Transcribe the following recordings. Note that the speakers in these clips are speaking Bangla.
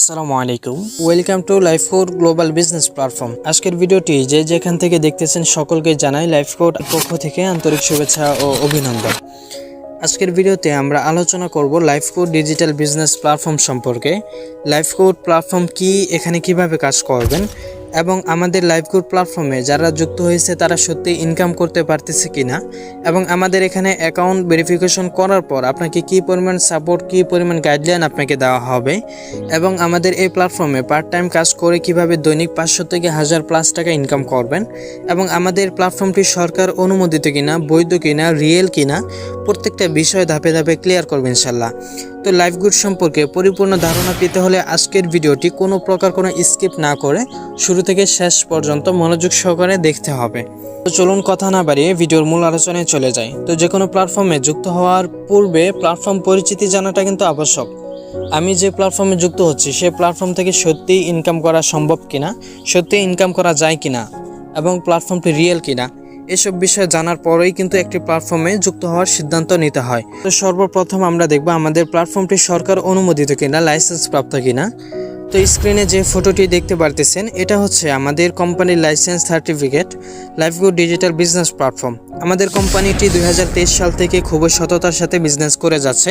আসসালামু আলাইকুম, welcome to Lifecode global business platform. আজকের ভিডিওটি যে যেখান থেকে দেখতেছেন সকলকে জানাই লাইফকোড পক্ষ থেকে আন্তরিক শুভেচ্ছা ও অভিনন্দন। আজকের ভিডিওতে আমরা আলোচনা করব লাইফকোড ডিজিটাল বিজনেস প্ল্যাটফর্ম সম্পর্কে। লাইফকোড প্ল্যাটফর্ম কি, এখানে কিভাবে কাজ করবেন এবং আমাদের লাইফকোড প্ল্যাটফর্মে যারা যুক্ত হয়েছে তারা সত্যি ইনকাম করতে পারতেছে কিনা, এবং আমাদের এখানে অ্যাকাউন্ট ভেরিফিকেশন করার পর আপনাকে কী পরিমাণ সাপোর্ট, কী পরিমাণ গাইডলাইন আপনাকে দেওয়া হবে, এবং আমাদের এই প্ল্যাটফর্মে পার্ট টাইম কাজ করে কিভাবে দৈনিক 500 থেকে 1000+ টাকা ইনকাম করবেন, এবং আমাদের প্ল্যাটফর্মটি সরকার অনুমোদিত কিনা, বৈধ কিনা, রিয়েল কিনা, প্রত্যেকটা বিষয় ধাপে ধাপে ক্লিয়ার করবেন ইনশাল্লাহ। তো লাইফগুড সম্পর্কে পরিপূর্ণ ধারণা পেতে হলে আজকের ভিডিওটি কোনো প্রকার কোনো স্কিপ না করে শুরু থেকে শেষ পর্যন্ত মনোযোগ সহকারে দেখতে হবে। তো চলুন কথা না বাড়িয়ে ভিডিওর মূল আলোচনায় চলে যাই। তো যে কোনো প্ল্যাটফর্মে যুক্ত হওয়ার পূর্বে প্ল্যাটফর্ম পরিচিতি জানাটা কিন্তু আবশ্যক। আমি যে প্ল্যাটফর্মে যুক্ত হচ্ছি সেই প্ল্যাটফর্ম থেকে সত্যিই ইনকাম করা সম্ভব কিনা, সত্যিই ইনকাম করা যায় কিনা, এবং প্ল্যাটফর্মটি রিয়েল কিনা, এসব বিষয় জানার পরেই কিন্তু একটি প্ল্যাটফর্মে যুক্ত হওয়ার সিদ্ধান্ত নিতে হয়। তো সর্বপ্রথম আমরা দেখব আমাদের প্ল্যাটফর্মটি সরকার অনুমোদিত কিনা, লাইসেন্স প্রাপ্ত কিনা। তো স্ক্রিনে যে ফটোটি দেখতে পারতেছেন এটা হচ্ছে আমাদের কোম্পানির licence certificate, Lifegood digital business platform. আমাদের কোম্পানিটি 2023 সাল থেকে খুবই সততার সাথে বিজনেস করে যাচ্ছে,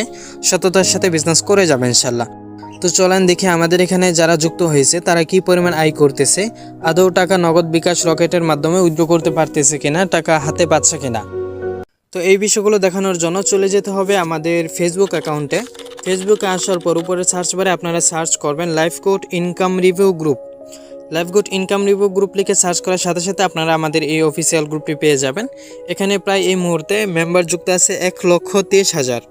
সততার সাথে বিজনেস করে যাবে ইনশাল্লাহ। তো চলেন দেখি আমাদের এখানে যারা যুক্ত হয়েছে তারা কি পরিমাণ আয় করতেছে, আদৌ টাকা নগদ বিকাশ রকেটের মাধ্যমে উইথড্র করতে পারতেছে কিনা, টাকা হাতে পাচ্ছে কিনা। তো এই বিষয়গুলো দেখানোর জন্য চলে যেতে হবে আমাদের ফেসবুক অ্যাকাউন্টে। ফেসবুকে আসার পর উপরে সার্চ বারে আপনারা সার্চ করবেন Lifecode income review group. Lifegood income review group লিখে সার্চ করার সাথে সাথে আপনারা আমাদের এই অফিসিয়াল গ্রুপটি পেয়ে যাবেন। এখানে প্রায় এই মুহূর্তে মেম্বার যুক্ত আছে 1,23,000।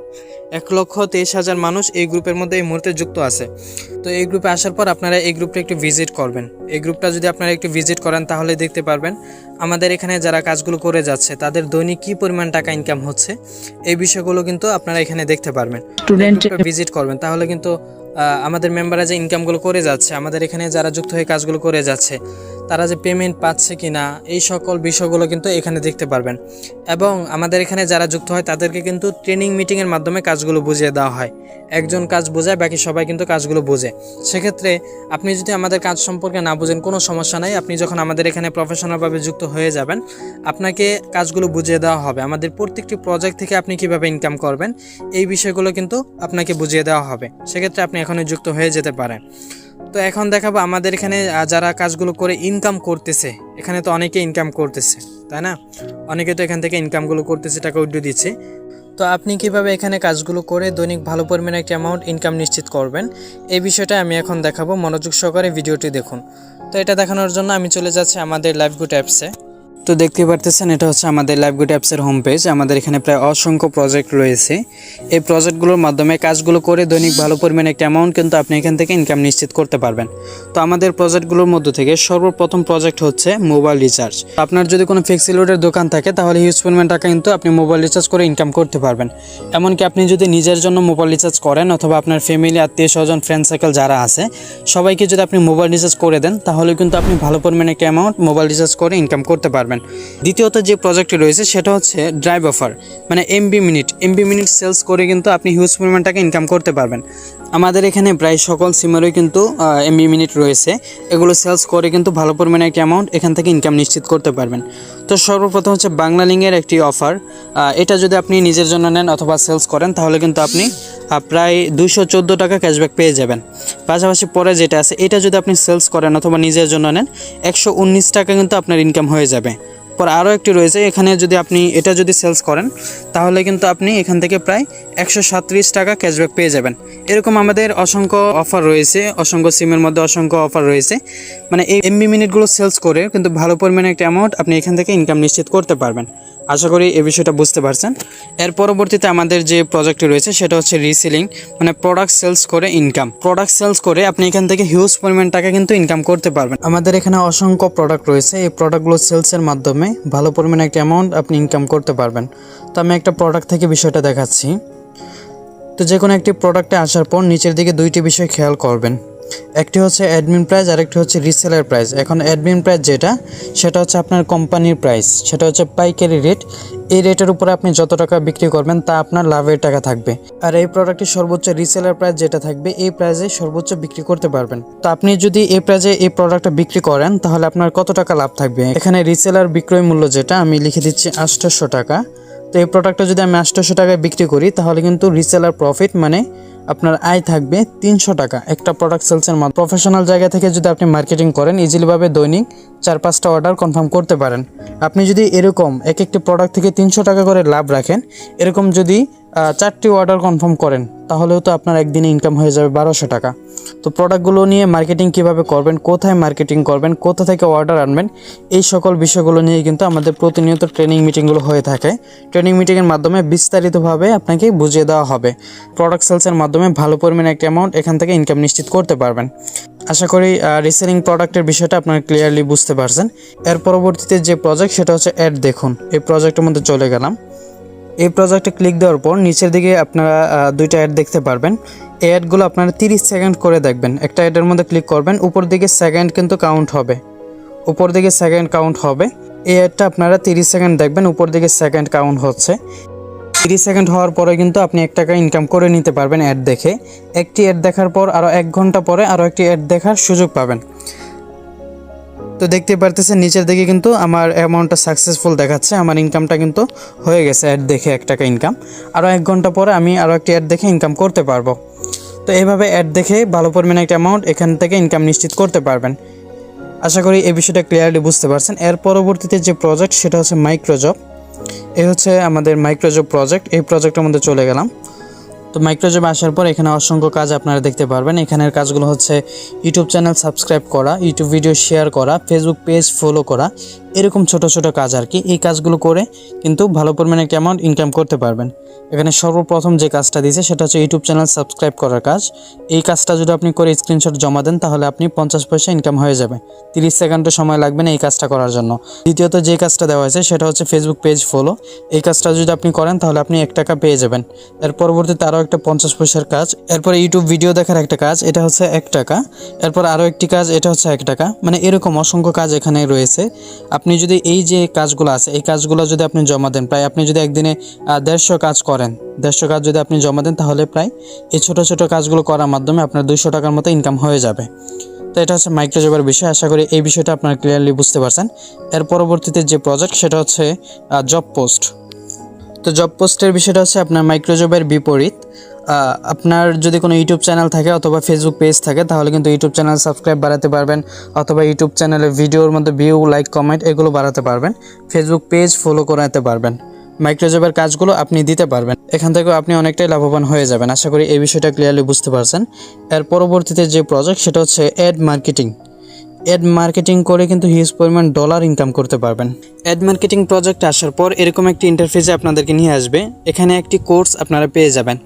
1,23,000 মানুষ এই গ্রুপের মধ্যে এই মুহূর্তে যুক্ত আছে। তো এই গ্রুপে আসার পর আপনারা এই গ্রুপটা একটু ভিজিট করবেন। এই গ্রুপটা যদি আপনারা একটু ভিজিট করেন তাহলে দেখতে পারবেন আমাদের এখানে যারা কাজগুলো করে যাচ্ছে তাদের দৈনিক কী পরিমাণ টাকা ইনকাম হচ্ছে, এই বিষয়গুলো কিন্তু আপনারা এখানে দেখতে পারবেন। ভিজিট করবেন তাহলে কিন্তু আমাদের মেম্বাররা যে ইনকামগুলো করে যাচ্ছে, আমাদের এখানে যারা যুক্ত হয়ে কাজগুলো করে যাচ্ছে তারা যে পেমেন্ট পাচ্ছে কিনা, এই সকল বিষয়গুলো কিন্তু এখানে দেখতে পারবেন। এবং আমাদের এখানে যারা যুক্ত হয় তাদেরকে কিন্তু ট্রেনিং মিটিংয়ের মাধ্যমে কাজগুলো বুঝিয়ে দেওয়া হয়। একজন কাজ বোঝায়, বাকি সবাই কিন্তু কাজগুলো বোঝে। সেক্ষেত্রে আপনি যদি আমাদের কাজ সম্পর্কে না বুঝেন কোনো সমস্যা নাই, আপনি যখন আমাদের এখানে প্রফেশনালভাবে যুক্ত হয়ে যাবেন আপনাকে কাজগুলো বুঝিয়ে দেওয়া হবে। আমাদের প্রত্যেকটি প্রজেক্ট থেকে আপনি কিভাবে ইনকাম করবেন এই বিষয়গুলো কিন্তু আপনাকে বুঝিয়ে দেওয়া হবে। সেক্ষেত্রে আপনি এখনই যুক্ত হয়ে যেতে পারেন। তো এখন দেখাবো আমাদের এখানে যারা কাজগুলো করে ইনকাম করতেছে। এখানে তো অনেকে ইনকাম করতেছে, তাই না? অনেকে তো এখান থেকে ইনকামগুলো করতেছে, টাকা উইথড্র দিচ্ছে। তো আপনি কিভাবে এখানে কাজগুলো করে দৈনিক ভালো পরিমাণে একটা অ্যামাউন্ট ইনকাম নিশ্চিত করবেন এই বিষয়টা আমি এখন দেখাবো। মনোযোগ সহকারে ভিডিওটি দেখুন। তো এটা দেখানোর জন্য আমি চলে যাচ্ছি আমাদের লাইফগুড অ্যাপসে। তো দেখতে পারতেছেন এটা হচ্ছে আমাদের লাইফগুড অ্যাপসের হোম পেজ। আমাদের এখানে প্রায় অসংখ্য প্রজেক্ট রয়েছে। এই প্রজেক্টগুলোর মাধ্যমে কাজগুলো করে দৈনিক ভালো পরিমাণে একটা অ্যামাউন্ট কিন্তু আপনি এখান থেকে ইনকাম নিশ্চিত করতে পারবেন। তো আমাদের প্রজেক্টগুলোর মধ্য থেকে সর্বপ্রথম প্রজেক্ট হচ্ছে মোবাইল রিচার্জ। আপনার যদি কোনো ফিক্সড লোডের দোকান থাকে তাহলে হিউজ পরিমাণ টাকা কিন্তু আপনি মোবাইল রিচার্জ করে ইনকাম করতে পারবেন। এমনকি আপনি যদি নিজের জন্য মোবাইল রিচার্জ করেন অথবা আপনার ফ্যামিলি, আত্মীয় স্বজন, ফ্রেন্ড সার্কেল যারা আছে সবাইকে যদি আপনি মোবাইল রিচার্জ করে দেন তাহলে কিন্তু আপনি ভালো পরিমাণে একটা অ্যামাউন্ট মোবাইল রিচার্জ করে ইনকাম করতে পারবেন। দ্বিতীয়ত যে প্রজেক্টটি রয়েছে সেটা হচ্ছে ড্রাইভ অফার, মানে এমবি মিনিট সেলস করে কিন্তু আপনি হিউজ পরিমাণ টাকা ইনকাম করতে পারবেন। আমাদের এখানে প্রায় সকল সিমেরই কিন্তু এমবি মিনিট রয়েছে। এগুলো সেলস করে কিন্তু ভালো পরিমাণে একটা অ্যামাউন্ট এখান থেকে ইনকাম নিশ্চিত করতে পারবেন। তো সর্বপ্রথম হচ্ছে বাংলালিংকের একটি অফার। এটা যদি আপনি নিজের জন্য নেন অথবা সেলস করেন তাহলে কিন্তু আপনি প্রায় 214 টাকা ক্যাশব্যাক পেয়ে যাবেন। পাশাপাশি পরে যেটা আছে এটা যদি আপনি সেলস করেন অথবা নিজের জন্য নেন 119 টাকা কিন্তু আপনার ইনকাম হয়ে যাবে। পর আরও একটি রয়েছে, এখানে যদি আপনি এটা যদি সেলস করেন তাহলে কিন্তু আপনি এখান থেকে প্রায় 137 টাকা ক্যাশব্যাক পেয়ে যাবেন। এরকম আমাদের অসংখ্য অফার রয়েছে, অসংখ্য সিমের মধ্যে অসংখ্য অফার রয়েছে। মানে এই এমবি মিনিটগুলো সেলস করে কিন্তু ভালো পরিমাণে একটা অ্যামাউন্ট আপনি এখান থেকে ইনকাম নিশ্চিত করতে পারবেন। আশা করি এই বিষয়টা বুঝতে পারছেন। এর পরবর্তীতে আমাদের যে প্রজেক্টটি রয়েছে সেটা হচ্ছে রিসেলিং, মানে প্রোডাক্ট সেলস করে ইনকাম। প্রোডাক্ট সেলস করে আপনি এখান থেকে হিউজ পরিমাণ টাকা কিন্তু ইনকাম করতে পারবেন। আমাদের এখানে অসংখ্য প্রোডাক্ট রয়েছে, এই প্রোডাক্টগুলো সেলসের মাধ্যমে ভালো পরিমাণে একটা অ্যামাউন্ট আপনি ইনকাম করতে পারবেন। তো আমি একটা প্রোডাক্ট থেকে বিষয়টা দেখাচ্ছি। তো যে কোনো একটি প্রোডাক্টে আসার পর নিচের দিকে দুইটি বিষয় খেয়াল করবেন। একটি হচ্ছে অ্যাডমিন প্রাইস আর একটি হচ্ছে রিসেলার প্রাইস। এখন অ্যাডমিন প্রাইস যেটা, সেটা হচ্ছে আপনার কোম্পানির প্রাইস, সেটা হচ্ছে পাইকারি রেট। এই রেটের উপরে আপনি যত টাকা বিক্রি করবেন তা আপনার লাভের টাকা থাকবে। আর এই প্রোডাক্টের সর্বোচ্চ রিসেলার প্রাইস যেটা থাকবে, এই প্রাইসে সর্বোচ্চ বিক্রি করতে পারবেন। তো আপনি যদি এই প্রাইসে এই প্রোডাক্টটা বিক্রি করেন তাহলে আপনার কত টাকা লাভ থাকবে। এখানে রিসেলার বিক্রয় মূল্য যেটা আমি লিখে দিচ্ছি 800 টাকা। তো এই প্রোডাক্টটা যদি আমি 800 টাকায় বিক্রি করি তাহলে কিন্তু রিসেলার প্রফিট মানে আপনার আয় থাকবে 300 টাকা। একটা প্রোডাক্ট সেলসের মাধ্যমে প্রফেশনাল জায়গা থেকে যদি আপনি মার্কেটিং করেন, ইজিলিভাবে দৈনিক 4-5টা অর্ডার কনফার্ম করতে পারেন। আপনি যদি এরকম এক একটি প্রোডাক্ট থেকে 300 টাকা করে লাভ রাখেন, এরকম যদি 4টি অর্ডার কনফার্ম করেন তাহলেও তো আপনার একদিনে ইনকাম হয়ে যাবে 1200 টাকা। তো প্রোডাক্টগুলো নিয়ে মার্কেটিং কিভাবে করবেন, কোথায় মার্কেটিং করবেন, কোথা থেকে অর্ডার আনবেন, এই সকল বিষয়গুলো নিয়ে কিন্তু আমাদের প্রতিনিয়ত ট্রেনিং মিটিংগুলো হয়ে থাকে। ট্রেনিং মিটিংয়ের মাধ্যমে বিস্তারিতভাবে আপনাকে বুঝিয়ে দেওয়া হবে। প্রোডাক্ট সেলসের মাধ্যমে ভালো পরিমাণে একটা অ্যামাউন্ট এখান থেকে ইনকাম নিশ্চিত করতে পারবেন। আশা করি রিসেলিং প্রোডাক্টের বিষয়টা আপনারা ক্লিয়ারলি বুঝতে পারছেন। এর পরবর্তীতে যে প্রজেক্ট, সেটা হচ্ছে অ্যাড দেখুন। এই প্রজেক্টের মধ্যে চলে গেলাম। এই প্রজেক্টে ক্লিক দেওয়ার পর নিচের দিকে আপনারা 2টা অ্যাড দেখতে পারবেন। এই অ্যাডগুলো আপনারা 30 সেকেন্ড করে দেখবেন। একটা অ্যাডের মধ্যে ক্লিক করবেন, উপর দিকে সেকেন্ড কিন্তু কাউন্ট হবে, উপর দিকে সেকেন্ড কাউন্ট হবে। এই অ্যাডটা আপনারা 30 সেকেন্ড দেখবেন, উপর দিকে সেকেন্ড কাউন্ট হচ্ছে। 30 সেকেন্ড হওয়ার পরে কিন্তু আপনি 1 টাকা ইনকাম করে নিতে পারবেন অ্যাড দেখে। একটি অ্যাড দেখার পর আরও 1 ঘন্টা পরে আরও একটি অ্যাড দেখার সুযোগ পাবেন। তো দেখতে পারতেছেন নিচের দিকে কিন্তু আমার অ্যামাউন্টটা সাকসেসফুল দেখাচ্ছে, আমার ইনকামটা কিন্তু হয়ে গেছে অ্যাড দেখে 1 টাকা ইনকাম। আরও 1 ঘন্টা পরে আমি আরও একটি অ্যাড দেখে ইনকাম করতে পারবো। তো এইভাবে অ্যাড দেখে ভালো পরিমাণে একটা অ্যামাউন্ট এখান থেকে ইনকাম নিশ্চিত করতে পারবেন। আশা করি এই বিষয়টা ক্লিয়ারলি বুঝতে পারছেন। এর পরবর্তীতে যে প্রজেক্ট, সেটা হচ্ছে মাইক্রোজব। এই হচ্ছে আমাদের মাইক্রোজব প্রজেক্ট। এই প্রজেক্টের মধ্যে চলে গেলাম। তো মাইক্রোজবে আসার পর এখানে অসংখ্য কাজ আপনারা দেখতে পারবেন। এখানের কাজগুলো হচ্ছে ইউটিউব চ্যানেল সাবস্ক্রাইব করা, ইউটিউব ভিডিও শেয়ার করা, ফেসবুক পেজ ফলো করা, এরকম ছোট ছোট কাজ আর কি। এই কাজগুলো করে কিন্তু ভালো পরিমাণে একটা অ্যামাউন্ট ইনকাম করতে পারবেন। এখানে সর্বপ্রথম যে কাজটা দিয়েছে সেটা হচ্ছে ইউটিউব চ্যানেল সাবস্ক্রাইব করার কাজ। এই কাজটা যদি আপনি করে স্ক্রিনশট জমা দেন তাহলে আপনি 50 পয়সা ইনকাম হয়ে যাবে। 30 সেকেন্ডের সময় লাগবে না এই কাজটা করার জন্য। দ্বিতীয়ত যে কাজটা দেওয়া হয়েছে সেটা হচ্ছে ফেসবুক পেজ ফলো। এই কাজটা যদি আপনি করেন তাহলে আপনি 1 টাকা পেয়ে যাবেন। এর পরবর্তীতে আরও একটা 50 পয়সার কাজ। এরপরে ইউটিউব ভিডিও দেখার একটা কাজ, এটা হচ্ছে 1 টাকা। এরপর আরও একটি কাজ, এটা হচ্ছে 1 টাকা। মানে এরকম অসংখ্য কাজ এখানে রয়েছে। আপনি যদি এই যে কাজগুলো আছে, এই কাজগুলো যদি আপনি জমা দেন, প্রায় আপনি যদি একদিনে 150 কাজ করেন, 150 কাজ যদি আপনি জমা দেন তাহলে প্রায় এই ছোট ছোট কাজগুলো করার মাধ্যমে আপনার 200 টাকার মতো ইনকাম হয়ে যাবে। তো এটা হচ্ছে মাইক্রোজবের বিষয়। আশা করি এই বিষয়টা আপনারা ক্লিয়ারলি বুঝতে পারছেন। এর পরবর্তীতে যে প্রজেক্ট, সেটা হচ্ছে জব পোস্ট। তো জব পোস্টের বিষয়টা হচ্ছে আপনার মাইক্রোজবের বিপরীত। আপনার যদি কোনো ইউটিউব চ্যানেল থাকে অথবা ফেসবুক পেজ থাকে তাহলে কিন্তু ইউটিউব চ্যানেল সাবস্ক্রাইব বাড়াতে পারবেন, অথবা ইউটিউব চ্যানেলের ভিডিওর মধ্যে ভিউ, লাইক, কমেন্ট এগুলো বাড়াতে পারবেন, ফেসবুক পেজ ফলো করাতে পারবেন। মাইক্রোজবের কাজগুলো আপনি দিতে পারবেন, এখান থেকেও আপনি অনেকটাই লাভবান হয়ে যাবেন। আশা করি এই বিষয়টা ক্লিয়ারলি বুঝতে পারছেন। এর পরবর্তীতে যে প্রজেক্ট, সেটা হচ্ছে অ্যাড মার্কেটিং। অ্যাড মার্কেটিং করে কিন্তু হিউজ পরিমাণ ডলার ইনকাম করতে পারবেন। অ্যাড মার্কেটিং প্রজেক্ট আসার পর এরকম একটি ইন্টারফেসে আপনাদেরকে নিয়ে আসবে। এখানে একটি কোর্স আপনারা পেয়ে যাবেন।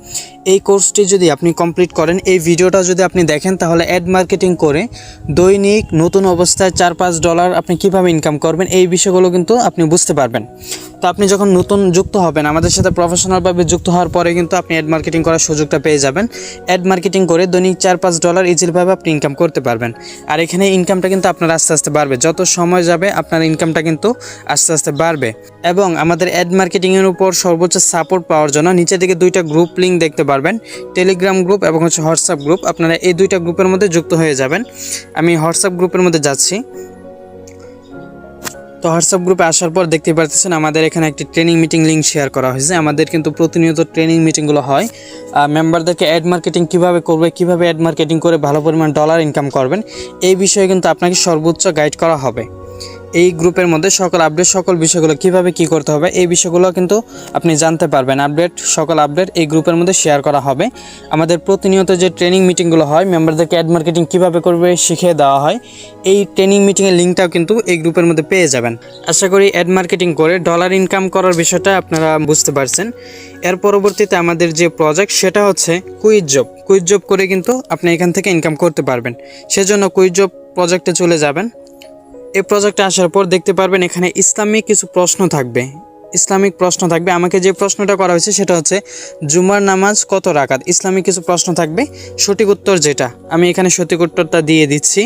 এই কোর্সটি যদি আপনি কমপ্লিট করেন, এই ভিডিওটা যদি আপনি দেখেন, তাহলে অ্যাড মার্কেটিং করে দৈনিক নতুন অবস্থায় $4-5 আপনি কিভাবে ইনকাম করবেন, এই বিষয়গুলো কিন্তু আপনি বুঝতে পারবেন। তো আপনি যখন নতুন যুক্ত হবেন, আমাদের সাথে প্রফেশনালভাবে যুক্ত হওয়ার পরে কিন্তু আপনি অ্যাড মার্কেটিং করার সুযোগটা পেয়ে যাবেন। অ্যাড মার্কেটিং করে দৈনিক $4-5 ইজিলিভাবে আপনি ইনকাম করতে পারবেন। আর এখানে ইনকামটা কিন্তু আপনার আস্তে আস্তে বাড়বে, যত সময় যাবে আপনার ইনকামটা কিন্তু আস্তে আস্তে বাড়বে। এবং আমাদের অ্যাড মার্কেটিংয়ের উপর সর্বোচ্চ সাপোর্ট পাওয়ার জন্য নিচের দিকে 2টা গ্রুপ লিঙ্ক দেখতে পারবেন, টেলিগ্রাম গ্রুপ এবং হচ্ছে হোয়াটসঅ্যাপ গ্রুপ। আপনারা এই 2টা গ্রুপের মধ্যে যুক্ত হয়ে যাবেন। আমি হোয়াটসঅ্যাপ গ্রুপের মধ্যে যাচ্ছি। তো হোয়াটসঅ্যাপ গ্রুপে আসার পর দেখতে পারতেছেন আমাদের এখানে একটি ট্রেনিং মিটিং লিঙ্ক শেয়ার করা হয়েছে। আমাদের কিন্তু প্রতিনিয়ত ট্রেনিং মিটিংগুলো হয়। মেম্বারদেরকে অ্যাড মার্কেটিং কীভাবে করবে, কীভাবে অ্যাড মার্কেটিং করে ভালো পরিমাণ ডলার ইনকাম করবেন, এই বিষয়ে কিন্তু আপনাকে সর্বোচ্চ গাইড করা হবে। এই গ্রুপের মধ্যে সকল আপডেট, সকল বিষয়গুলো কিভাবে কি করতে হবে, এই বিষয়গুলো কিন্তু আপনি জানতে পারবেন। সকল আপডেট এই গ্রুপের মধ্যে শেয়ার করা হবে। আমাদের প্রতিনিয়ত যে ট্রেনিং মিটিংগুলো হয়, মেম্বারদেরকে অ্যাড মার্কেটিং কীভাবে করবে শিখিয়ে দেওয়া হয়। এই ট্রেনিং মিটিংয়ের লিঙ্কটাও কিন্তু এই গ্রুপের মধ্যে পেয়ে যাবেন। আশা করি অ্যাড মার্কেটিং করে ডলার ইনকাম করার বিষয়টা আপনারা বুঝতে পারছেন। এর পরবর্তীতে আমাদের যে প্রজেক্ট, সেটা হচ্ছে কুইজ জব। কুইজ জব করে কিন্তু আপনি এখান থেকে ইনকাম করতে পারবেন। সেজন্য কুইজ জব প্রজেক্টে চলে যাবেন। এই প্রজেক্টে আসার পর দেখতে পারবেন এখানে ইসলামিক কিছু প্রশ্ন থাকবে। ইসলামিক প্রশ্ন থাকবে। আমাকে যে প্রশ্নটা করা হয়েছে সেটা হচ্ছে জুমার নামাজ কত রাকাত, ইসলামিক কিছু প্রশ্ন থাকবে। সঠিক উত্তর যেটা, আমি এখানে সঠিক উত্তরটা দিয়ে দিচ্ছি।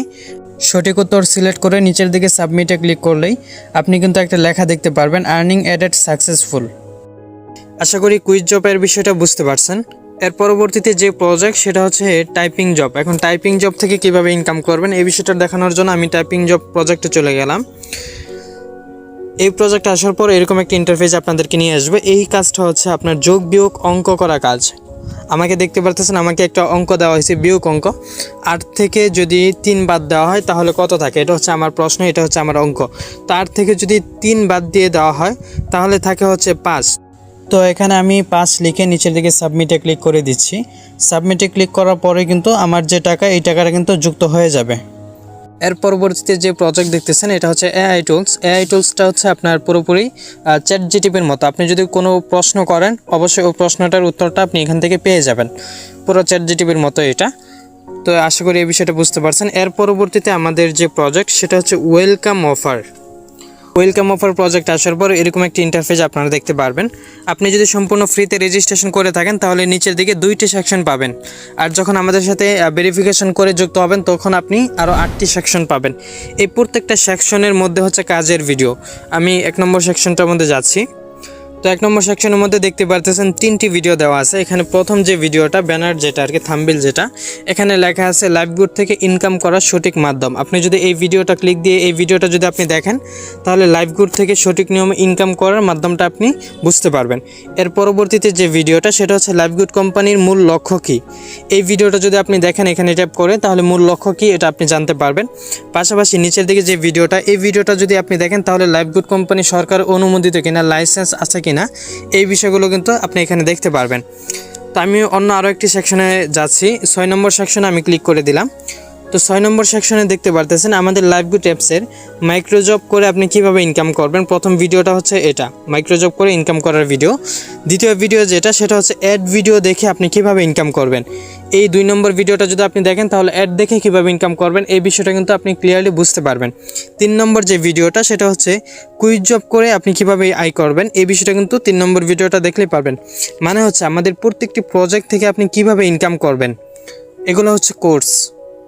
সঠিক উত্তর সিলেক্ট করে নিচের দিকে সাবমিটে ক্লিক করলেই আপনি কিন্তু একটা লেখা দেখতে পারবেন, আর্নিং অ্যাডেড সাকসেসফুল। আশা করি কুইজ জবের বিষয়টা বুঝতে পারছেন। এর পরবর্তীতে যে প্রজেক্ট সেটা হচ্ছে টাইপিং জব। এখন টাইপিং জব থেকে কিভাবে ইনকাম করবেন এই বিষয়টা দেখানোর জন্য আমি টাইপিং জব প্রজেক্টে চলে গেলাম। এই প্রজেক্ট আসার পর এরকম একটা ইন্টারফেস আপনাদেরকে নিয়ে আসবে। এই কাজটা হচ্ছে আপনার যোগ বিয়োগ অঙ্ক করা কাজ। আমাকে দেখতে পারতেছেন, আমাকে একটা অঙ্ক দেওয়া হয়েছে, বিয়োগ অঙ্ক। 8 থেকে যদি 3 বাদ দেওয়া হয় তাহলে কত থাকে, এটা হচ্ছে আমার প্রশ্ন, এটা হচ্ছে আমার অঙ্ক। তো 8 থেকে যদি 3 বাদ দিয়ে দেওয়া হয় তাহলে থাকে হচ্ছে 5। তো এখানে আমি 5 লিখে নিচের দিকে সাবমিটে ক্লিক করে দিচ্ছি। সাবমিটে ক্লিক করার পরে কিন্তু আমার যে টাকা, এই টাকাটা কিন্তু যুক্ত হয়ে যাবে। এর পরবর্তীতে যে প্রজেক্ট দেখতেছেন এটা হচ্ছে এআই টুলস। এআই টুলসটা হচ্ছে আপনার পুরোপুরি চ্যাট জিটিপির মতো। আপনি যদি কোনো প্রশ্ন করেন অবশ্যই ওই প্রশ্নটার উত্তরটা আপনি এখান থেকে পেয়ে যাবেন, পুরো চ্যাট জিটিপির মতো এটা। তো আশা করি এই বিষয়টা বুঝতে পারছেন। এর পরবর্তীতে আমাদের যে প্রজেক্ট সেটা হচ্ছে welcome offer. Welcome offer project আসার পর এরকম একটি ইন্টারফেস আপনারা দেখতে পারবেন। আপনি যদি সম্পূর্ণ ফ্রিতে রেজিস্ট্রেশন করে থাকেন তাহলে নিচের দিকে 2টি সেকশন পাবেন, আর যখন আমাদের সাথে ভেরিফিকেশন করে যুক্ত হবেন তখন আপনি আরও 8টি সেকশন পাবেন। এই প্রত্যেকটা সেকশনের মধ্যে হচ্ছে কাজের ভিডিও। আমি 1 নম্বর সেকশনটার মধ্যে যাচ্ছি। তো 1 নম্বর সেকশনের মধ্যে দেখতে পারতেছেন 3টি ভিডিও দেওয়া আছে। এখানে প্রথম যে ভিডিওটা, ব্যানার যেটা আর কি, থাম্বনেল যেটা, এখানে লেখা আছে লাইভগুড থেকে ইনকাম করার সঠিক মাধ্যম। আপনি যদি এই ভিডিওটা ক্লিক দিয়ে এই ভিডিওটা যদি আপনি দেখেন তাহলে লাইভগুড থেকে সঠিক নিয়মে ইনকাম করার মাধ্যমটা আপনি বুঝতে পারবেন। এর পরবর্তীতে যে ভিডিওটা সেটা হচ্ছে লাইভগুড কোম্পানির মূল লক্ষ্য কী। এই ভিডিওটা যদি আপনি দেখেন এখানে ট্যাপ করে তাহলে মূল লক্ষ্য কী এটা আপনি জানতে পারবেন। পাশাপাশি নিচের দিকে যে ভিডিওটা, এই ভিডিওটা যদি আপনি দেখেন তাহলে লাইভগুড কোম্পানি সরকার অনুমোদিত কিনা, লাইসেন্স আছে কিনা, এই বিষয়গুলো কিন্তু আপনি এখানে দেখতে পারবেন। তো আমি অন্য আরও একটি সেকশনে যাচ্ছি। 6 নম্বর সেকশনে আমি ক্লিক করে দিলাম। তো 6 নম্বর সেকশনে দেখতে পারতেছেন আমাদের লাইভগুড অ্যাপসের মাইক্রোজব করে আপনি কিভাবে ইনকাম করবেন। প্রথম ভিডিওটা হচ্ছে এটা, মাইক্রোজব করে ইনকাম করার ভিডিও। দ্বিতীয় ভিডিও যেটা সেটা হচ্ছে অ্যাড ভিডিও দেখে আপনি কিভাবে ইনকাম করবেন। এই 2 নম্বর ভিডিওটা যদি আপনি দেখেন তাহলে অ্যাড দেখে কিভাবে ইনকাম করবেন এই বিষয়টা কিন্তু আপনি ক্লিয়ারলি বুঝতে পারবেন। 3 নম্বর যে ভিডিওটা সেটা হচ্ছে কুইজ জব করে আপনি কিভাবে আয় করবেন, এই বিষয়টা কিন্তু 3 নম্বর ভিডিওটা দেখলেই পারবেন। মানে হচ্ছে আমাদের প্রত্যেকটি প্রজেক্ট থেকে আপনি কিভাবে ইনকাম করবেন, এগুলো হচ্ছে কোর্স।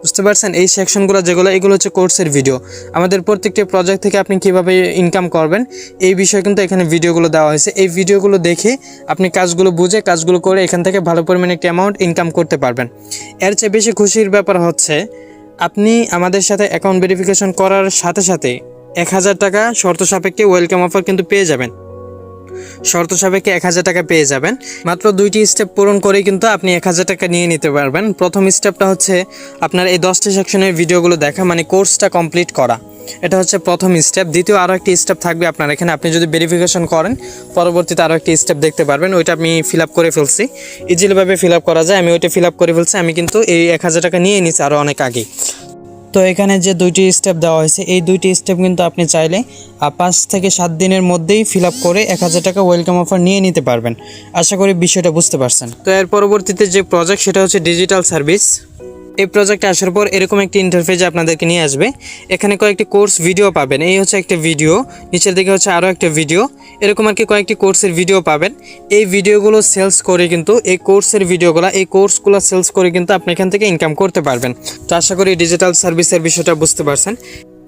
বুঝতে পারছেন, এই সেকশনগুলো যেগুলো, এগুলো হচ্ছে কোর্সের ভিডিও। আমাদের প্রত্যেকটি প্রজেক্ট থেকে আপনি কিভাবে ইনকাম করবেন এই বিষয়ে কিন্তু এখানে ভিডিওগুলো দেওয়া হয়েছে। এই ভিডিওগুলো দেখে আপনি কাজগুলো বুঝে কাজগুলো করে এখান থেকে ভালো পরিমাণে একটি অ্যামাউন্ট ইনকাম করতে পারবেন। এর চেয়ে বেশি খুশির ব্যাপার হচ্ছে আপনি আমাদের সাথে অ্যাকাউন্ট ভেরিফিকেশন করার সাথে সাথে 1000 টাকা শর্ত সাপেক্ষে ওয়েলকাম অফার কিন্তু পেয়ে যাবেন। শর্ত সাপেক্ষে 1000 টাকা পেয়ে যাবেন। মাত্র 2টি স্টেপ পূরণ করে কিন্তু আপনি 1000 টাকা নিয়ে নিতে পারবেন। প্রথম স্টেপটা হচ্ছে আপনার এই 10টি সেকশনের ভিডিওগুলো দেখা, মানে কোর্সটা কমপ্লিট করা, এটা হচ্ছে প্রথম স্টেপ। দ্বিতীয় আরও একটি স্টেপ থাকবে আপনার এখানে, আপনি যদি ভেরিফিকেশন করেন পরবর্তীতে আরও একটি স্টেপ দেখতে পারবেন। ওইটা আমি ফিল আপ করে ফেলছি, ইজিলিভাবে ফিল আপ করা যায়, আমি ওইটা ফিল আপ করে ফেলছি। আমি কিন্তু এই 1000 টাকা নিয়ে নিচ্ছি আরও অনেক আগে। তো এখানে যে 2টি স্টেপ দেওয়া হয়েছে এই 2টি স্টেপ কিন্তু আপনি চাইলে 5 থেকে 7 দিনের মধ্যেই ফিল আপ করে 1000 টাকা ওয়েলকাম অফার নিয়ে নিতে পারবেন। আশা করি বিষয়টা বুঝতে পারছেন। তো এর পরবর্তীতে যে প্রজেক্ট সেটা হচ্ছে ডিজিটাল সার্ভিস। এই প্রজেক্টে আসার পর এরকম একটি ইন্টারফেস আপনাদেরকে নিয়ে আসবে। এখানে কয়েকটি কোর্স ভিডিও পাবেন, এই হচ্ছে একটা ভিডিও, নিচের দিকে হচ্ছে আরও একটা ভিডিও, এরকম আর কি কয়েকটি কোর্সের ভিডিও পাবেন। এই ভিডিওগুলো সেলস করে কিন্তু এই কোর্সের ভিডিওগুলো, এই কোর্সগুলো সেলস করে কিন্তু আপনি এখান থেকে ইনকাম করতে পারবেন। তো আশা করি ডিজিটাল সার্ভিসের বিষয়টা বুঝতে পারছেন।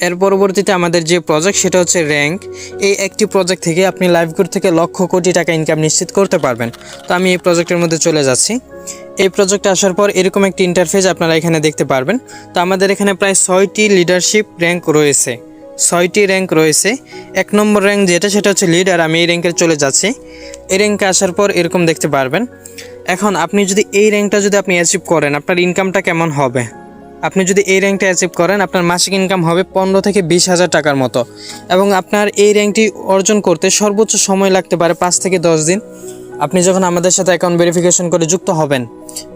এর পরবর্তীতে আমাদের যে প্রজেক্ট সেটা হচ্ছে র্যাঙ্ক। এই একটি প্রজেক্ট থেকে আপনি লাইভগুড থেকে লক্ষ কোটি টাকা ইনকাম নিশ্চিত করতে পারবেন। তো আমি এই প্রজেক্টের মধ্যে চলে যাচ্ছি। এই প্রজেক্টে আসার পর এরকম একটি ইন্টারফেস আপনারা এখানে দেখতে পারবেন। তো আমাদের এখানে প্রায় 6টি লিডারশিপ র্যাঙ্ক রয়েছে, 6টি র্যাঙ্ক রয়েছে। 1 নম্বর র্যাঙ্ক যেটা সেটা হচ্ছে লিডার, আমি এই র্যাঙ্কে চলে যাচ্ছি। এই র্যাঙ্কে আসার পর এরকম দেখতে পারবেন। এখন আপনি যদি এই র্যাঙ্কটা যদি আপনি অ্যাচিভ করেন আপনার ইনকামটা কেমন হবে। আপনি যদি এই র্যাঙ্কটা অ্যাচিভ করেন আপনার মাসিক ইনকাম হবে 15 থেকে 20,000 টাকার মতো, এবং আপনার এই র্যাঙ্কটি অর্জন করতে সর্বোচ্চ সময় লাগতে পারে 5 থেকে 10 দিন। আপনি যখন আমাদের সাথে অ্যাকাউন্ট ভেরিফিকেশন করে যুক্ত হবেন,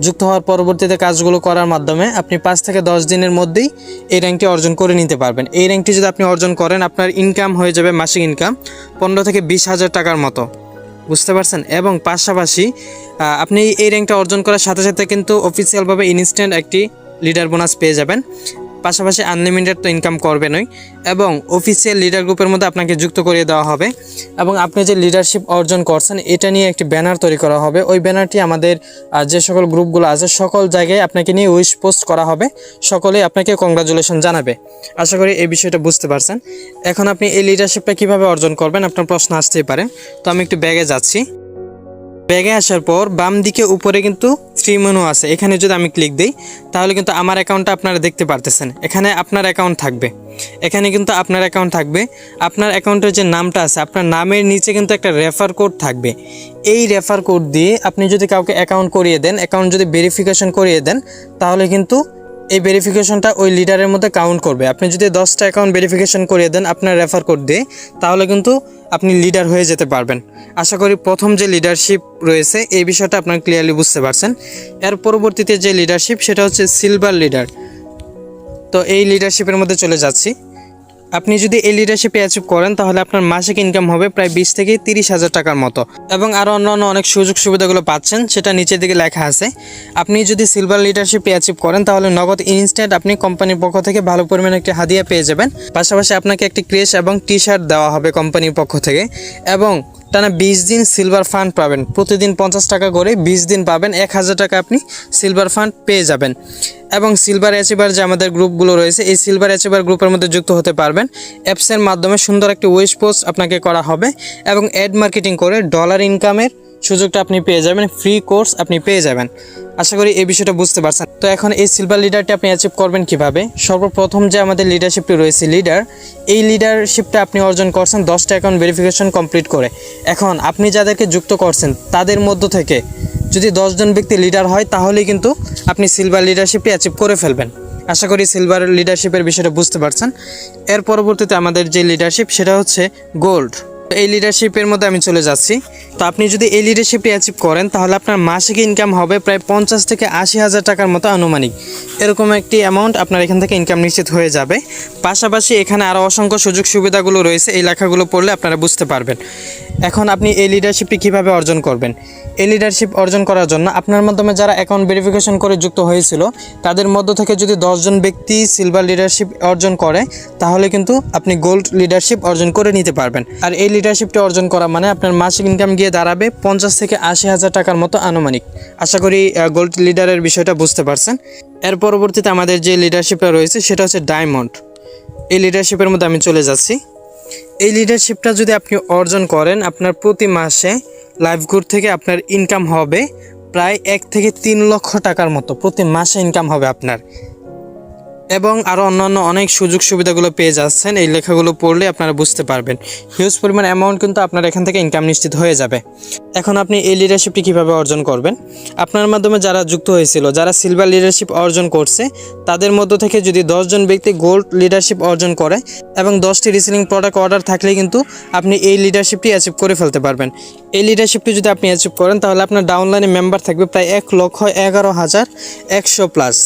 যুক্ত হওয়ার পরবর্তীতে কাজগুলো করার মাধ্যমে আপনি 5 থেকে 10 দিনের মধ্যেই এই র্যাঙ্কটি অর্জন করে নিতে পারবেন। এই র্যাঙ্কটি যদি আপনি অর্জন করেন আপনার ইনকাম হয়ে যাবে মাসিক ইনকাম 15 থেকে 20,000 টাকার মতো। বুঝতে পারছেন, এবং পাশাপাশি আপনি এই র্যাঙ্কটা অর্জন করার সাথে সাথে কিন্তু অফিসিয়ালভাবে ইনস্ট্যান্ট একটি লিডার বোনাস পেয়ে যাবেন। পাশাপাশি আনলিমিটেড তো ইনকাম করবেনই, এবং অফিসিয়াল লিডার গ্রুপের মধ্যে আপনাকে যুক্ত করিয়ে দেওয়া হবে। এবং আপনি যে লিডারশিপ অর্জন করছেন এটা নিয়ে একটি ব্যানার তৈরি করা হবে। ওই ব্যানারটি আমাদের যে সকল গ্রুপগুলো আছে সকল জায়গায় আপনাকে নিয়ে উইশ পোস্ট করা হবে, সকলেই আপনাকে কংগ্রাচুলেশন জানাবে। আশা করি এই বিষয়টা বুঝতে পারছেন। এখন আপনি এই লিডারশিপটা কিভাবে অর্জন করবেন আপনার প্রশ্ন আসতেই পারে। তো আমি একটু ব্যাগে যাচ্ছি। ব্যাগে আসার পর বাম দিকে উপরে কিন্তু 3 মেনু আছে, এখানে যদি আমি ক্লিক দিই তাহলে কিন্তু আমার অ্যাকাউন্টটা আপনারা দেখতে পারতেছেন। এখানে আপনার অ্যাকাউন্ট থাকবে, এখানে কিন্তু আপনার অ্যাকাউন্ট থাকবে। আপনার অ্যাকাউন্টের যে নামটা আছে আপনার নামের নিচে কিন্তু একটা রেফার কোড থাকবে। এই রেফার কোড দিয়ে আপনি যদি কাউকে অ্যাকাউন্ট করিয়ে দেন, অ্যাকাউন্ট যদি ভেরিফিকেশন করিয়ে দেন, তাহলে কিন্তু এই ভেরিফিকেশনটা ওই লিডারের মধ্যে কাউন্ট করবে। আপনি যদি 10টা অ্যাকাউন্ট ভেরিফিকেশন করিয়ে দেন আপনার রেফার কোড দিয়ে, তাহলে কিন্তু আপনি লিডার হয়ে যেতে পারবেন। আশা করি প্রথম যে লিডারশিপ রয়েছে এই বিষয়টা আপনারা ক্লিয়ারলি বুঝতে পারছেন। এর পরবর্তীতে যে লিডারশিপ সেটা হচ্ছে সিলভার লিডার। তো এই লিডারশিপের মধ্যে চলে যাচ্ছি। আপনি যদি এই লিডারশিপে অ্যাচিভ করেন তাহলে আপনার মাসিক ইনকাম হবে প্রায় 20 থেকে 30,000 টাকার মতো, এবং আরও অন্যান্য অনেক সুযোগ সুবিধাগুলো পাচ্ছেন, সেটা নিচের দিকে লেখা আছে। আপনি যদি সিলভার লিডারশিপে অ্যাচিভ করেন তাহলে নগদ ইনস্ট্যান্ট আপনি কোম্পানির পক্ষ থেকে ভালো পরিমাণে একটি হাদিয়া পেয়ে যাবেন। পাশাপাশি আপনাকে একটি ক্রেশ এবং টি শার্ট দেওয়া হবে কোম্পানির পক্ষ থেকে, এবং টানা 20 দিন সিলভার ফান্ড পাবেন। প্রতিদিন 50 টাকা করে 20 দিন পাবেন, 1000 টাকা আপনি সিলভার ফান্ড পেয়ে যাবেন। এবং সিলভার অ্যাচিভার যে আমাদের গ্রুপগুলো রয়েছে এই সিলভার অ্যাচিভার গ্রুপের মধ্যে যুক্ত হতে পারবেন। অ্যাপসের মাধ্যমে সুন্দর একটি উইশ পোস্ট আপনাকে করা হবে, এবং অ্যাড মার্কেটিং করে ডলার ইনকামের সুযোগটা আপনি পেয়ে যাবেন, ফ্রি কোর্স আপনি পেয়ে যাবেন। আশা করি এই বিষয়টা বুঝতে পারছেন। তো এখন এই সিলভার লিডারটি আপনি অ্যাচিভ করবেন কিভাবে? সর্বপ্রথম যে আমাদের লিডারশিপটি রয়েছে লিডার, এই লিডারশিপটা আপনি অর্জন করছেন 10টা অ্যাকাউন্ট ভেরিফিকেশন কমপ্লিট করে। এখন আপনি যাদেরকে যুক্ত করছেন তাদের মধ্য থেকে যদি 10 জন ব্যক্তি লিডার হয় তাহলেই কিন্তু আপনি সিলভার লিডারশিপটি অ্যাচিভ করে ফেলবেন। আশা করি সিলভার লিডারশিপের বিষয়টা বুঝতে পারছেন। এর পরবর্তীতে আমাদের যে লিডারশিপ সেটা হচ্ছে গোল্ড। এই লিডারশিপের মধ্যে আমি চলে যাচ্ছি। তো আপনি যদি এই লিডারশিপটি অ্যাচিভ করেন তাহলে আপনার মাসিক ইনকাম হবে প্রায় 50 থেকে 80,000 টাকার মতো আনুমানিক। এরকম একটি অ্যামাউন্ট আপনার এখান থেকে ইনকাম নিশ্চিত হয়ে যাবে। পাশাপাশি এখানে আরও অসংখ্য সুযোগ সুবিধাগুলো রয়েছে, এই লেখাগুলো পড়লে আপনারা বুঝতে পারবেন। এখন আপনি এই লিডারশিপটি কীভাবে অর্জন করবেন? এই লিডারশিপ অর্জন করার জন্য আপনার মাধ্যমে যারা অ্যাকাউন্ট ভেরিফিকেশন করে যুক্ত হয়েছিল তাদের মধ্য থেকে যদি 10 জন ব্যক্তি সিলভার লিডারশিপ অর্জন করে তাহলে কিন্তু আপনি গোল্ড লিডারশিপ অর্জন করে নিতে পারবেন। আর এই লিডারশিপটি অর্জন করা মানে আপনার মাসিক ইনকাম গিয়ে দাঁড়াবে 50 থেকে 80,000 টাকার মতো আনুমানিক। আশা করি গোল্ড লিডারের বিষয়টা বুঝতে পারছেন। এর পরবর্তীতে আমাদের যে লিডারশিপটা রয়েছে সেটা হচ্ছে ডায়মন্ড। এই লিডারশিপের মধ্যে আমি চলে যাচ্ছি। এই লিডারশিপটা যদি আপনি অর্জন করেন আপনার প্রতি মাসে লাইফগুড থেকে আপনার ইনকাম হবে প্রায় 1 থেকে 3 লক্ষ টাকার মতো প্রতি মাসে ইনকাম হবে আপনার, এবং আরও অন্যান্য অনেক সুযোগ সুবিধাগুলো পেয়ে যাচ্ছেন। এই লেখাগুলো পড়লে আপনারা বুঝতে পারবেন। হিউজ পরিমাণ অ্যামাউন্ট কিন্তু আপনার এখান থেকে ইনকাম নিশ্চিত হয়ে যাবে। এখন আপনি এই লিডারশিপটি কীভাবে অর্জন করবেন? আপনার মাধ্যমে যারা যুক্ত হয়েছিল, যারা সিলভার লিডারশিপ অর্জন করছে তাদের মধ্য থেকে যদি 10 জন ব্যক্তি গোল্ড লিডারশিপ অর্জন করে এবং 10টি রিসেলিং প্রোডাক্ট অর্ডার থাকলে কিন্তু আপনি এই লিডারশিপটি অ্যাচিভ করে ফেলতে পারবেন। এই লিডারশিপটি যদি আপনি অ্যাচিভ করেন তাহলে আপনার ডাউনলাইনে মেম্বার থাকবে প্রায় 1,11,100 প্লাস।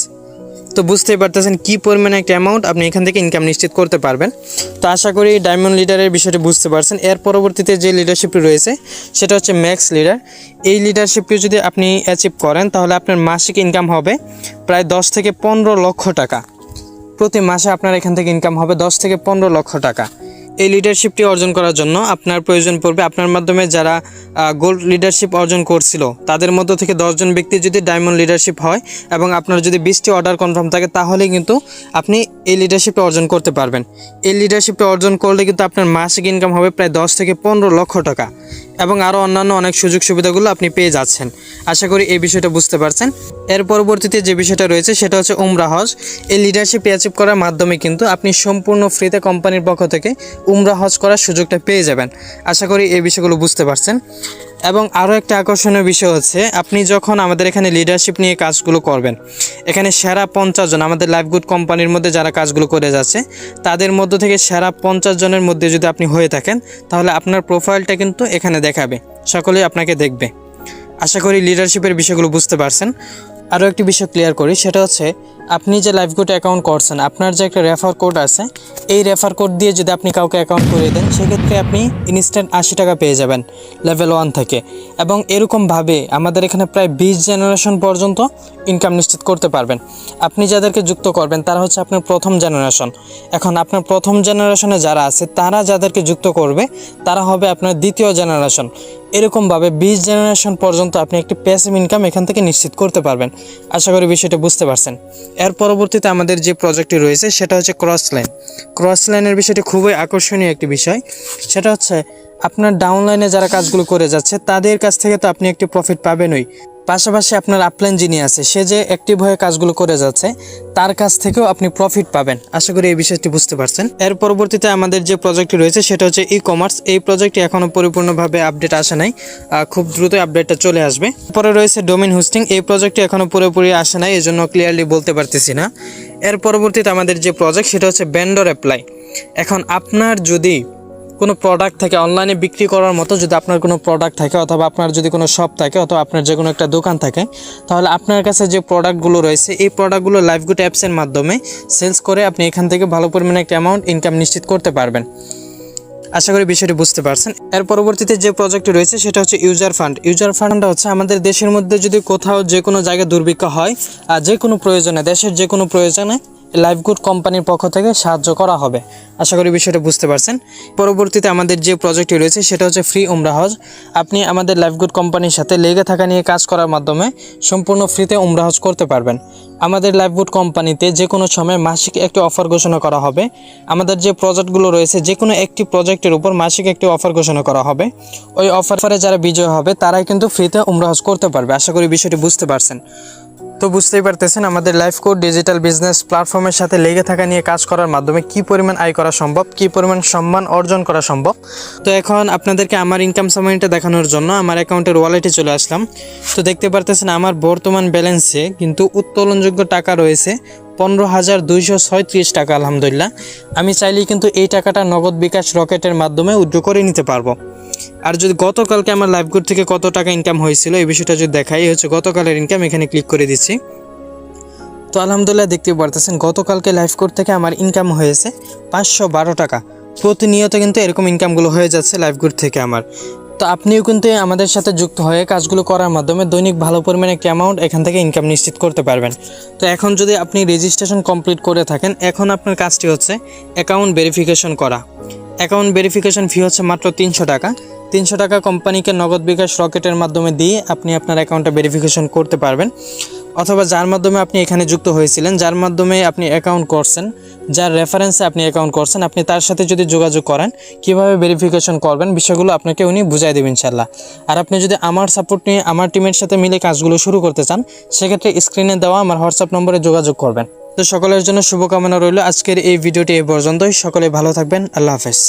তো বুঝতেই পারতেছেন কী পরিমাণে একটা অ্যামাউন্ট আপনি এখান থেকে ইনকাম নিশ্চিত করতে পারবেন। তো আশা করি ডায়মন্ড লিডারের বিষয়টি বুঝতে পারছেন। এর পরবর্তীতে যে লিডারশিপটি রয়েছে সেটা হচ্ছে ম্যাক্স লিডার। এই লিডারশিপটি যদি আপনি অ্যাচিভ করেন তাহলে আপনার মাসিক ইনকাম হবে প্রায় 10 থেকে 15 লক্ষ টাকা। প্রতি মাসে আপনার এখান থেকে ইনকাম হবে 10 থেকে 15 লক্ষ টাকা। এই লিডারশিপটি অর্জন করার জন্য আপনার প্রয়োজন পড়বে আপনার মাধ্যমে যারা গোল্ড লিডারশিপ অর্জন করছিল তাদের মধ্য থেকে 10 জন ব্যক্তি যদি ডায়মন্ড লিডারশিপ হয় এবং আপনার যদি 20টি অর্ডার কনফার্ম থাকে তাহলে কিন্তু আপনি এই লিডারশিপে অর্জন করতে পারবেন। এই লিডারশিপে অর্জন করলে কিন্তু আপনার মাসিক ইনকাম হবে প্রায় 10 থেকে 15 লক্ষ টাকা, এবং আরও অন্যান্য অনেক সুযোগ সুবিধাগুলো আপনি পেয়ে যাচ্ছেন। আশা করি এই বিষয়টা বুঝতে পারছেন। এর পরবর্তীতে যে বিষয়টা রয়েছে সেটা হচ্ছে উমরা হজ। এই লিডারশিপ অ্যাচিভ করার মাধ্যমে কিন্তু আপনি সম্পূর্ণ ফ্রিতে কোম্পানির পক্ষ থেকে উমরা হজ করার সুযোগটা পেয়ে যাবেন। আশা করি এই বিষয়গুলো বুঝতে পারছেন। এবং আরও একটা আকর্ষণীয় বিষয় হচ্ছে আপনি যখন আমাদের এখানে লিডারশিপ নিয়ে কাজগুলো করবেন, এখানে সেরা 50 জন আমাদের লাইফগুড কোম্পানির মধ্যে যারা কাজগুলো করে যাচ্ছে তাদের মধ্য থেকে সেরা 50 জনের মধ্যে যদি আপনি হয়ে থাকেন তাহলে আপনার প্রোফাইলটা কিন্তু এখানে দেখাবে, সকলেই আপনাকে দেখবে। আশা করি লিডারশিপের বিষয়গুলো বুঝতে পারছেন। আরও একটি বিষয় ক্লিয়ার করি, সেটা হচ্ছে আপনি যে লাইফগুড অ্যাকাউন্ট করছেন, আপনার যে একটা রেফার কোড আছে, এই রেফার কোড দিয়ে যদি আপনি কাউকে অ্যাকাউন্ট করে দেন, সেক্ষেত্রে আপনি ইনস্ট্যান্ট 80 টাকা পেয়ে যাবেন লেভেল 1 থেকে। এবং এরকমভাবে আমাদের এখানে প্রায় 20 জেনারেশন পর্যন্ত ইনকাম নিশ্চিত করতে পারবেন। আপনি যাদেরকে যুক্ত করবেন তারা হচ্ছে আপনার প্রথম জেনারেশন। এখন আপনার প্রথম জেনারেশনে যারা আছে, তারা যাদেরকে যুক্ত করবে তারা হবে আপনার দ্বিতীয় জেনারেশন। এরকমভাবে 20 জেনারেশন পর্যন্ত আপনি একটি প্যাসিভ ইনকাম এখান থেকে নিশ্চিত করতে পারবেন। আশা করি বিষয়টা বুঝতে পারছেন। এর পরবর্তীতে আমাদের যে প্রজেক্টটি রয়েছে সেটা হচ্ছে ক্রসলাইন। ক্রসলাইনের বিষয়টি খুবই আকর্ষণীয় একটি বিষয়। সেটা হচ্ছে আপনার ডাউনলাইনে যারা কাজগুলো করে যাচ্ছে তাদের কাছ থেকে তো আপনি একটি প্রফিট পাবেনই, পাশাপাশি আপনার আপলাইন যিনি আছে, সে যে অ্যাক্টিভ হয়ে কাজগুলো করে যাচ্ছে, তার কাছ থেকেও আপনি প্রফিট পাবেন। আশা করি এই বিষয়টি বুঝতে পারছেন। এর পরবর্তীতে আমাদের যে প্রজেক্টটি রয়েছে সেটা হচ্ছে ই কমার্স। এই প্রজেক্টটি এখনও পরিপূর্ণভাবে আপডেট আসে নাই, খুব দ্রুতই আপডেটটা চলে আসবে। পরে রয়েছে ডোমেইন হোস্টিং। এই প্রজেক্টটি এখনও পুরোপুরি আসে নাই, এই জন্য ক্লিয়ারলি বলতে পারতেছি না। এর পরবর্তীতে আমাদের যে প্রজেক্ট সেটা হচ্ছে ভেন্ডর অ্যাপ্লাই। এখন আপনার যদি কোনো প্রোডাক্ট থাকে অনলাইনে বিক্রি করার মতো, যদি আপনার কোনো প্রোডাক্ট থাকে অথবা আপনার যদি কোনো শপ থাকে অথবা আপনার যে কোনো একটা দোকান থাকে, তাহলে আপনার কাছে যে প্রোডাক্টগুলো রয়েছে এই প্রোডাক্টগুলো লাইফগুড অ্যাপসের মাধ্যমে সেলস করে আপনি এখান থেকে ভালো পরিমাণে একটা অ্যামাউন্ট ইনকাম নিশ্চিত করতে পারবেন। আশা করি বিষয়টি বুঝতে পারছেন। এর পরবর্তীতে যে প্রজেক্টটি রয়েছে সেটা হচ্ছে ইউজার ফান্ড। ইউজার ফান্ডটা হচ্ছে আমাদের দেশের মধ্যে যদি কোথাও যে কোনো জায়গায় দুর্ভিক্ষ হয়, যে কোনো প্রয়োজনে, দেশের যে কোনো প্রয়োজনে লাইফগুড কোম্পানির পক্ষ থেকে সাহায্য করা হবে। আশা করি বিষয়টা বুঝতে পারছেন। পরবর্তীতে আমাদের যে প্রজেক্টটি রয়েছে সেটা হচ্ছে ফ্রি উমরা হজ। আপনি আমাদের লাইফগুড কোম্পানির সাথে লেগে থাকা নিয়ে কাজ করার মাধ্যমে সম্পূর্ণ ফ্রিতে উমরা হজ করতে পারবেন। আমাদের লাইফগুড কোম্পানিতে যে কোনো সময় মাসিক একটি অফার ঘোষণা করা হবে। আমাদের যে প্রজেক্টগুলো রয়েছে যে কোনো একটি প্রজেক্টের উপর মাসিক একটি অফার ঘোষণা করা হবে। ওই অফারে যারা বিজয় হবে তারাই কিন্তু ফ্রিতে উমরা হজ করতে পারবে। আশা করি বিষয়টি বুঝতে পারছেন। তো বুঝতেই পারতেছেন আমাদের লাইফগুড ডিজিটাল বিজনেস প্ল্যাটফর্মের সাথে লেগে থাকা নিয়ে কাজ করার মাধ্যমে কি পরিমাণ আয় করা সম্ভব, কি পরিমাণ সম্মান অর্জন করা সম্ভব। তো এখন আপনাদেরকে আমার ইনকাম সামারিটা দেখানোর জন্য আমার অ্যাকাউন্টের ওয়ালেটে চলে আসলাম। তো দেখতে পারতেছেন আমার বর্তমান ব্যালেন্সে কিন্তু উত্তোলনযোগ্য টাকা রয়েছে 15,236 টাকা। আলহামদুলিল্লাহ, আমি চাইলেই কিন্তু এই টাকাটা নগদ বিকাশ রকেটের মাধ্যমে উইথড্র করে নিতে পারবো। আর যদি গতকালকে আমার লাইফগুড থেকে কত টাকা ইনকাম হয়েছিল এই বিষয়টা যদি দেখাই, হচ্ছে গতকালের ইনকাম। এখানে ক্লিক করে দিচ্ছি। তো আলহামদুলিল্লাহ দেখতে পারতেছেন গতকালকে লাইফগুড থেকে আমার ইনকাম হয়েছে 512 টাকা। প্রতিনিয়ত কিন্তু এরকম ইনকামগুলো হয়ে যাচ্ছে লাইফগুড থেকে আমার। তো আপনিও কিন্তু আমাদের সাথে যুক্ত হয়ে কাজগুলো করার মাধ্যমে দৈনিক ভালো পরিমাণে একটা অ্যামাউন্ট এখান থেকে ইনকাম নিশ্চিত করতে পারবেন। তো এখন যদি আপনি রেজিস্ট্রেশন কমপ্লিট করে থাকেন, এখন আপনার কাজটি হচ্ছে অ্যাকাউন্ট ভেরিফিকেশন করা। অ্যাকাউন্ট ভেরিফিকেশন ফি হচ্ছে মাত্র 300 টাকা। 300 টাকা কোম্পানিকে নগদ বিকাশ রকেটের মাধ্যমে দিয়ে আপনি আপনার অ্যাকাউন্টটা ভেরিফিকেশন করতে পারবেন। অথবা যার মাধ্যমে আপনি এখানে যুক্ত হয়েছিলেন, যার মাধ্যমে আপনি অ্যাকাউন্ট করছেন, যার রেফারেন্সে আপনি অ্যাকাউন্ট করছেন, আপনি তার সাথে যদি যোগাযোগ করেন কিভাবে ভেরিফিকেশন করবেন বিষয়গুলো আপনাকে উনি বুঝাই দেবেন ইনশাল্লাহ। আর আপনি যদি আমার সাপোর্ট নিয়ে আমার টিমের সাথে মিলে কাজগুলো শুরু করতে চান, সেক্ষেত্রে স্ক্রিনে দেওয়া আমার হোয়াটসঅ্যাপ নম্বরে যোগাযোগ করবেন। তো সকলের জন্য শুভকামনা রইল। আজকের এই ভিডিওটি এই পর্যন্তই। সকলে ভালো থাকবেন। আল্লাহ হাফেজ।